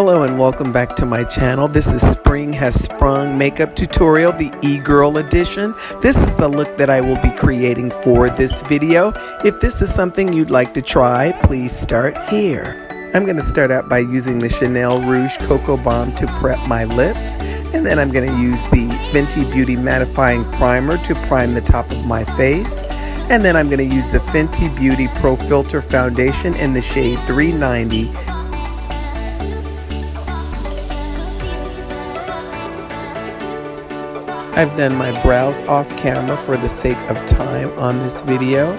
Hello and welcome back to my channel. This is Spring Has Sprung makeup tutorial, the e-girl edition. This is the look that I will be creating for this video. If this is something you'd like to try, please start here. I'm going to start out by using the Chanel Rouge Coco Baume to prep my lips. And then I'm going to use the Fenty Beauty Mattifying Primer to prime the top of my face. And then I'm going to use the Fenty Beauty Pro Filt'r Foundation in the shade 390. I've done my brows off camera for the sake of time on this video.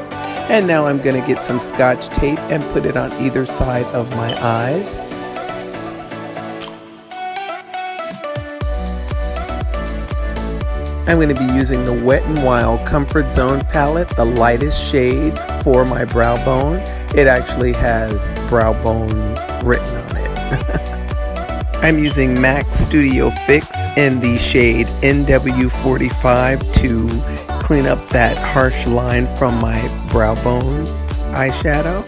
And now I'm going to get some Scotch tape and put it on either side of my eyes. I'm going to be using the Wet n Wild Comfort Zone palette, the lightest shade for my brow bone. It actually has brow bone written on it. I'm using MAC Studio Fix in the shade NW45 to clean up that harsh line from my brow bone eyeshadow.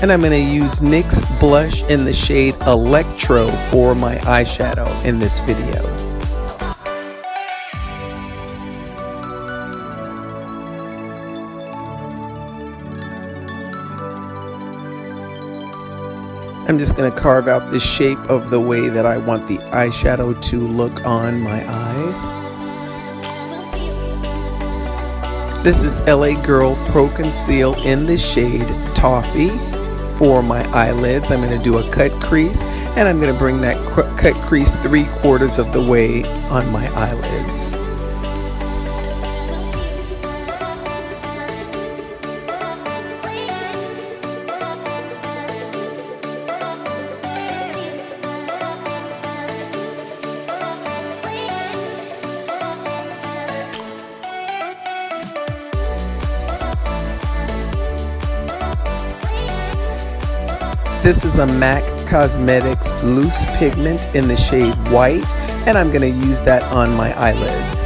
And I'm going to use NYX blush in the shade Electro for my eyeshadow in this video. I'm just going to carve out the shape of the way that I want the eyeshadow to look on my eyes. This is LA Girl Pro.Conceal in the shade Toffee for my eyelids. I'm going to do a cut crease, and I'm going to bring that cut crease 3/4 of the way on my eyelids. This is a MAC Cosmetics loose pigment in the shade White, and I'm going to use that on my eyelids.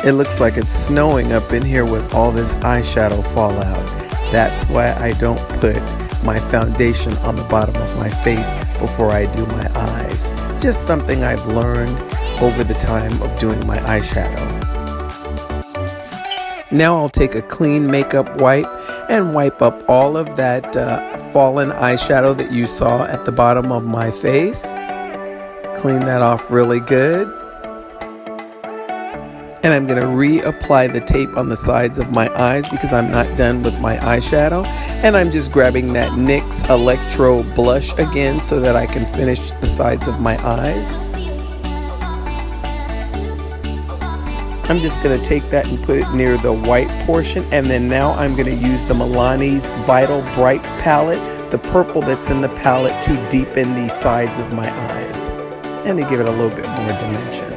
It looks like it's snowing up in here with all this eyeshadow fallout. That's why I don't put my foundation on the bottom of my face before I do my eyes. Just something I've learned over the time of doing my eyeshadow. Now I'll take a clean makeup wipe and wipe up all of that fallen eyeshadow that you saw at the bottom of my face. Clean that off really good. And I'm going to reapply the tape on the sides of my eyes because I'm not done with my eyeshadow. And I'm just grabbing that NYX Electro blush again so that I can finish the sides of my eyes. I'm just going to take that and put it near the white portion, and then now I'm going to use the Milani's Vital Brights palette, the purple that's in the palette, to deepen the sides of my eyes and to give it a little bit more dimension.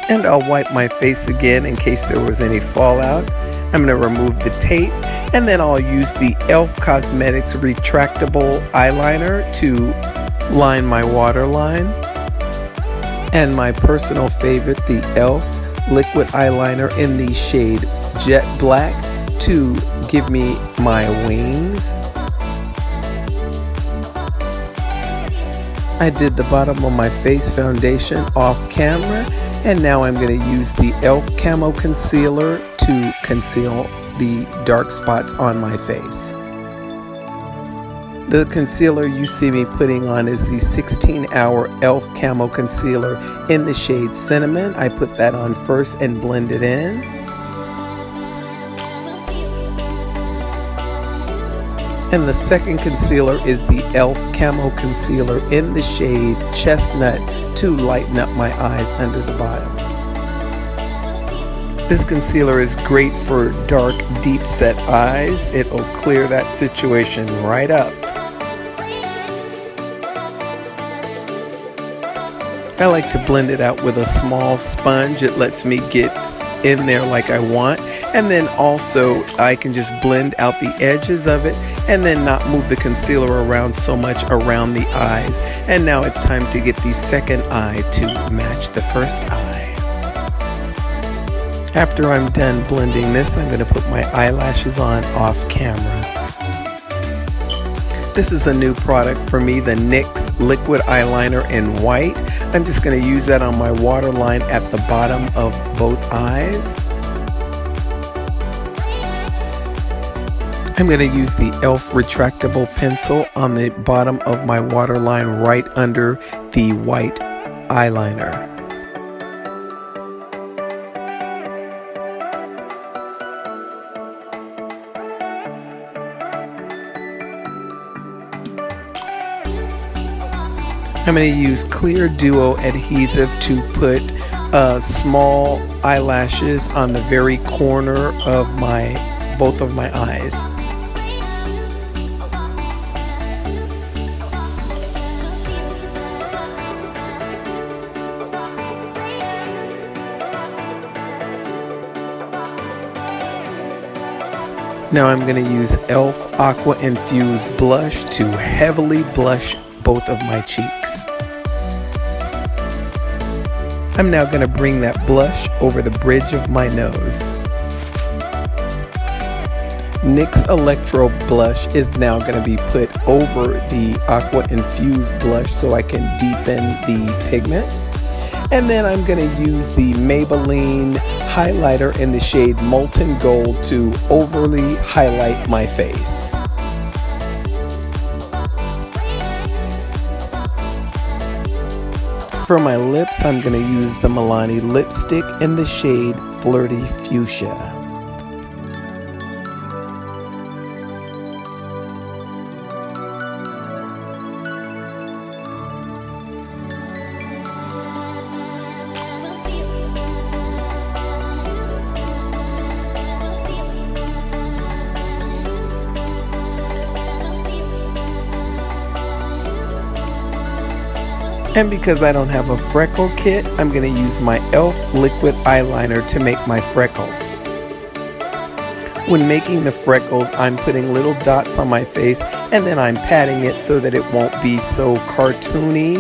And I'll wipe my face again in case there was any fallout. I'm going to remove the tape, and then I'll use the e.l.f. Cosmetics retractable eyeliner to line my waterline, and my personal favorite, the e.l.f. liquid eyeliner in the shade Jet Black to give me my wings. I did the bottom of my face foundation off camera, and now I'm going to use the e.l.f. Camo Concealer to conceal the dark spots on my face. The concealer you see me putting on is the 16-hour e.l.f. Camo Concealer in the shade Cinnamon. I put that on first and blend it in. And the second concealer is the e.l.f. Camo Concealer in the shade Chestnut to lighten up my eyes under the bottom. This concealer is great for dark, deep set eyes. It'll clear that situation right up. I like to blend it out with a small sponge. It lets me get in there like I want. And then also I can just blend out the edges of it and then not move the concealer around so much around the eyes. And now it's time to get the second eye to match the first eye. After I'm done blending this, I'm going to put my eyelashes on off camera. This is a new product for me, the NYX liquid eyeliner in white. I'm just going to use that on my waterline at the bottom of both eyes. I'm going to use the e.l.f. retractable pencil on the bottom of my waterline right under the white eyeliner. I'm going to use clear duo adhesive to put small eyelashes on the very corner of both of my eyes. Now I'm going to use e.l.f. Aqua Infused Blush to heavily blush both of my cheeks. I'm now going to bring that blush over the bridge of my nose. NYX Electro Blush is now going to be put over the Aqua Infused Blush so I can deepen the pigment. And then I'm going to use the Maybelline highlighter in the shade Molten Gold to overly highlight my face. For my lips, I'm going to use the Milani lipstick in the shade Flirty Fuchsia. And because I don't have a freckle kit, I'm going to use my e.l.f. liquid eyeliner to make my freckles. When making the freckles, I'm putting little dots on my face and then I'm patting it so that it won't be so cartoony.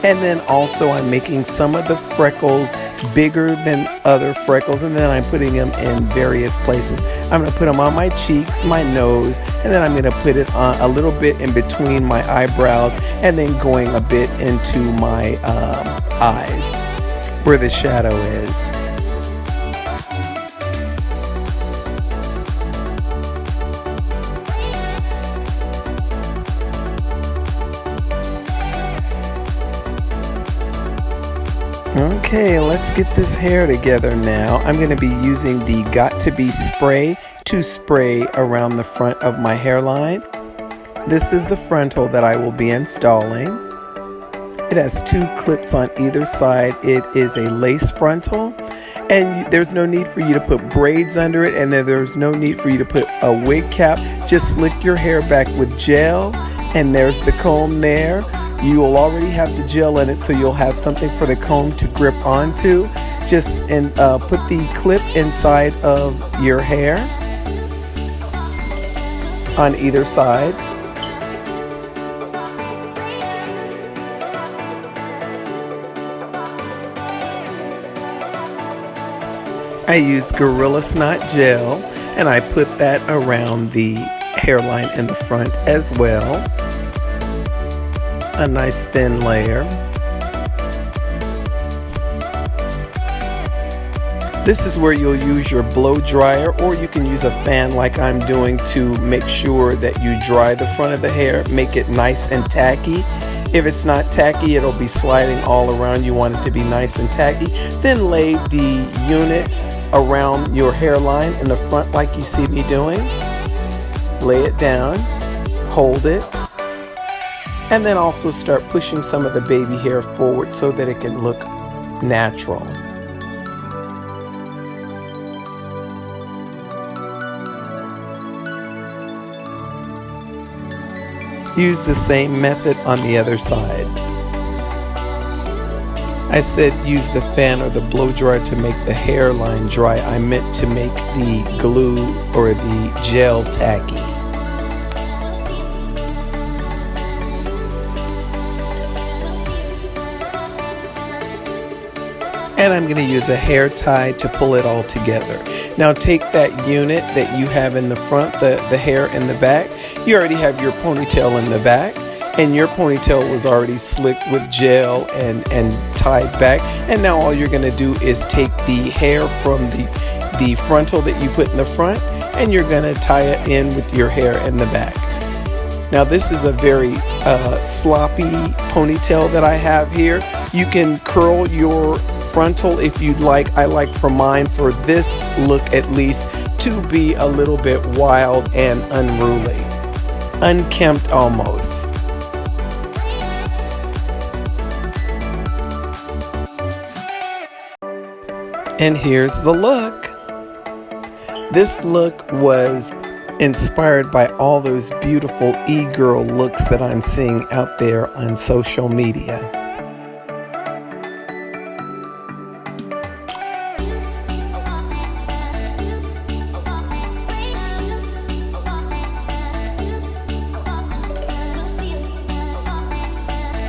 And then also I'm making some of the freckles bigger than other freckles, and then I'm putting them in various places. I'm going to put them on my cheeks, my nose, and then I'm going to put it on a little bit in between my eyebrows, and then going a bit into my eyes where the shadow is. Okay, let's get this hair together now. I'm going to be using the Got To Be spray to spray around the front of my hairline. This is the frontal that I will be installing. It has 2 clips on either side. It is a lace frontal, and there's no need for you to put braids under it, and there's no need for you to put a wig cap. Just slick your hair back with gel, and there's the comb there. You will already have the gel in it, so you'll have something for the comb to grip onto. Just put the clip inside of your hair on either side. I use Gorilla Snot gel, and I put that around the hairline in the front as well. A nice thin layer. This is where you'll use your blow dryer, or you can use a fan like I'm doing to make sure that you dry the front of the hair, make it nice and tacky. If it's not tacky, it'll be sliding all around. You want it to be nice and tacky. Then lay the unit around your hairline in the front like you see me doing. Lay it down, hold it, and then also start pushing some of the baby hair forward so that it can look natural. Use the same method on the other side. I said use the fan or the blow dryer to make the hairline dry. I meant to make the glue or the gel tacky. And I'm going to use a hair tie to pull it all together. Now take that unit that you have in the front, the hair in the back. You already have your ponytail in the back, and your ponytail was already slicked with gel and tied back. And now all you're going to do is take the hair from the frontal that you put in the front, and you're going to tie it in with your hair in the back. Now this is a very sloppy ponytail that I have here. You can curl your frontal if you'd like. I like for mine, for this look at least, to be a little bit wild and unruly. Unkempt almost. And here's the look. This look was inspired by all those beautiful e-girl looks that I'm seeing out there on social media.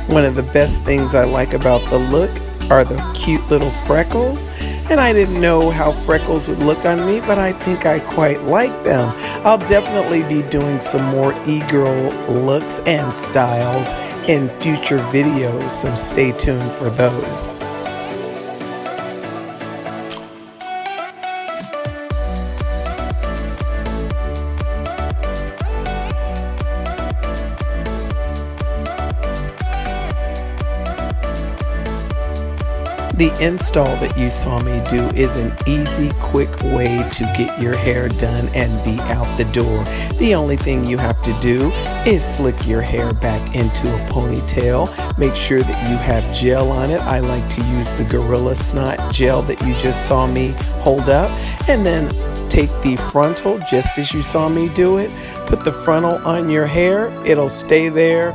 One of the best things I like about the look are the cute little freckles. And I didn't know how freckles would look on me, but I think I quite like them. I'll definitely be doing some more e-girl looks and styles in future videos, so stay tuned for those. The install that you saw me do is an easy, quick way to get your hair done and be out the door. The only thing you have to do is slick your hair back into a ponytail. Make sure that you have gel on it. I like to use the Gorilla Snot gel that you just saw me hold up. And then take the frontal, just as you saw me do it. Put the frontal on your hair. It'll stay there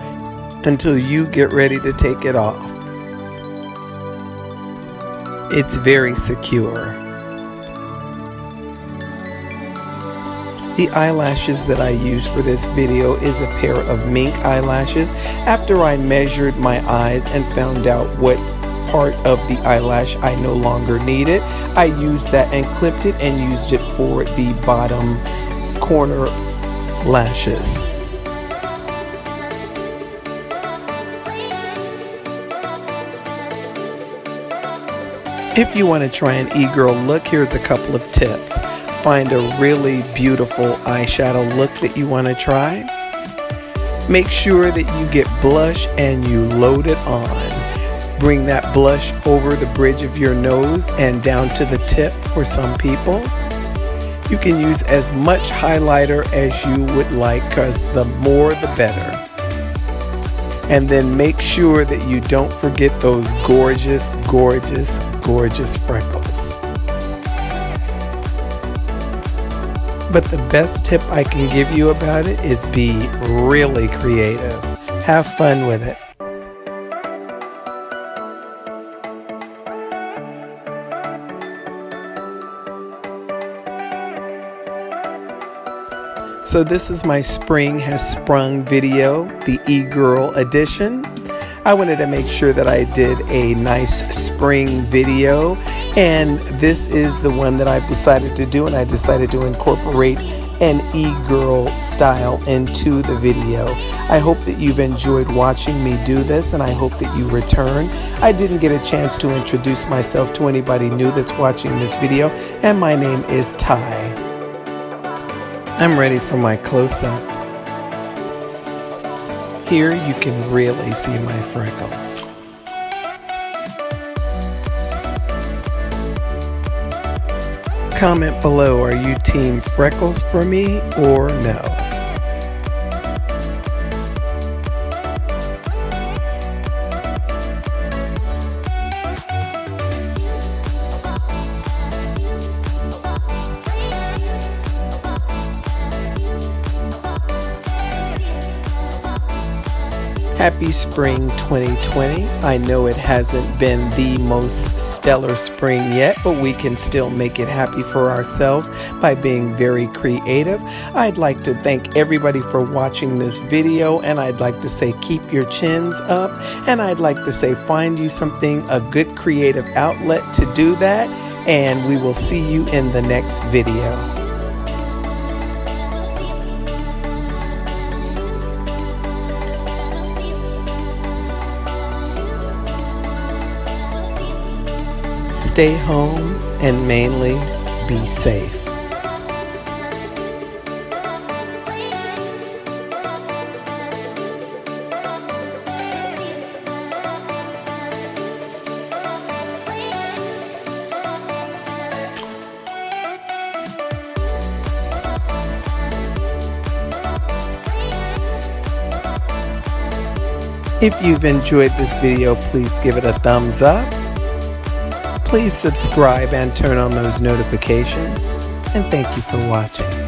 until you get ready to take it off. It's very secure. The eyelashes that I used for this video is a pair of mink eyelashes. After I measured my eyes and found out what part of the eyelash I no longer needed, I used that and clipped it and used it for the bottom corner lashes. If you want to try an e-girl look, here's a couple of tips. Find a really beautiful eyeshadow look that you want to try. Make sure that you get blush and you load it on. Bring that blush over the bridge of your nose and down to the tip for some people. You can use as much highlighter as you would like, because the more the better. And then make sure that you don't forget those gorgeous, gorgeous, gorgeous freckles. But the best tip I can give you about it is be really creative. Have fun with it. So this is my Spring Has Sprung video, the e-girl edition. I wanted to make sure that I did a nice spring video, and this is the one that I've decided to do, and I decided to incorporate an e-girl style into the video. I hope that you've enjoyed watching me do this, and I hope that you return. I didn't get a chance to introduce myself to anybody new that's watching this video, and my name is Ty. I'm ready for my close-up. Here you can really see my freckles. Comment below, are you team freckles for me or no? Happy Spring 2020. I know it hasn't been the most stellar spring yet, but we can still make it happy for ourselves by being very creative. I'd like to thank everybody for watching this video, and I'd like to say keep your chins up, and I'd like to say find you something, a good creative outlet to do that, and we will see you in the next video. Stay home and mainly be safe. If you've enjoyed this video, please give it a thumbs up. Please subscribe and turn on those notifications. And thank you for watching.